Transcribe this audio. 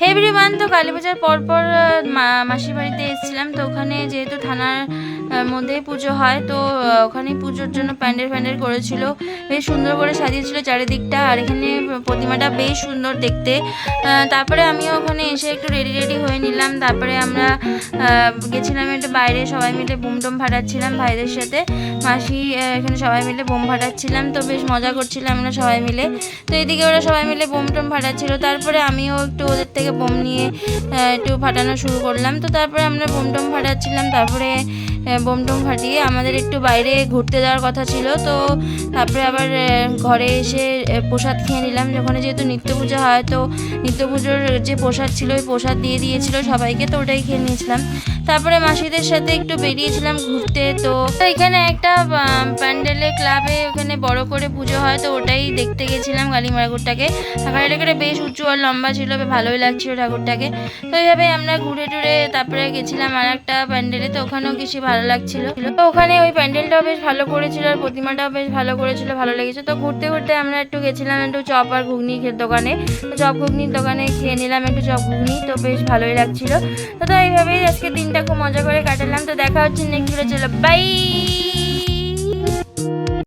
হে everyone, তো কালী পূজার পরপর মাসির বাড়িতে এসেছিলাম। তো ওখানে যেহেতু থানার মধ্যেই পুজো হয়, তো ওখানে পুজোর জন্য প্যান্ডেল করেছিল, বেশ সুন্দর করে সাজিয়েছিল চারিদিকটা। আর এখানে প্রতিমাটা বেশ সুন্দর দেখতে। তারপরে আমিও ওখানে এসে একটু রেডি হয়ে নিলাম। তারপরে আমরা গেছিলাম একটু বাইরে, সবাই মিলে বোম টোম ফাটাচ্ছিলাম ভাইদের সাথে। মাসি এখানে সবাই মিলে বোম ফাটাচ্ছিলাম, তো বেশ মজা করছিলাম আমরা সবাই মিলে। তো এদিকে ওরা সবাই মিলে বোম টোম ফাটাচ্ছিল, তারপরে আমিও একটু ওদের থেকে বোম নিয়ে একটু ফাটানো শুরু করলাম। তো তারপরে আমরা বোম টোম ফাটাচ্ছিলাম, তারপরে বোম টোম ফাটিয়ে আমাদের একটু বাইরে ঘুরতে যাওয়ার কথা ছিল। তো তারপরে আবার ঘরে এসে প্রসাদ খেয়ে নিলাম। যখন যেহেতু নিত্য পুজো হয়, তো নিত্য পুজোর যে প্রসাদ ছিল ওই প্রসাদ দিয়ে দিয়েছিল সবাইকে, তো ওটাই খেয়ে নিয়েছিলাম। তারপরে মাসিদের সাথে একটু বেরিয়েছিলাম ঘুরতে। তো এখানে একটা প্যান্ডেলে ক্লাবে ওখানে বড় করে পুজো হয়, তো ওটাই দেখতে গেছিলাম কালীমা ঠাকুরটাকে। ঠাকুরটা বেশ উঁচু আর লম্বা ছিল, ভালোই লাগছিল ঠাকুরটাকে। তো এইভাবে আমরা ঘুরে টুরে তারপরে গেছিলাম আর একটা প্যান্ডেলে, তো ওখানেও কিছু ভালো লাগছিল। তো ওখানে ওই প্যান্ডেলটাও বেশ ভালো করেছিল আর প্রতিমাটাও বেশ ভালো করেছিল, ভালো লেগেছে। তো ঘুরতে ঘুরতে আমরা একটু গেছিলাম একটু চপ আর ঘুগনি দোকানে। তো চপ ঘুগনির দোকানে খেয়ে নিলাম একটু চপ ঘুগনি, তো বেশ ভালোই লাগছিল। তো এইভাবেই আজকে দিনটা খুব মজা করে কাটালাম। তো দেখা হচ্ছে নেক্সট ভিডিও, চলো বাই।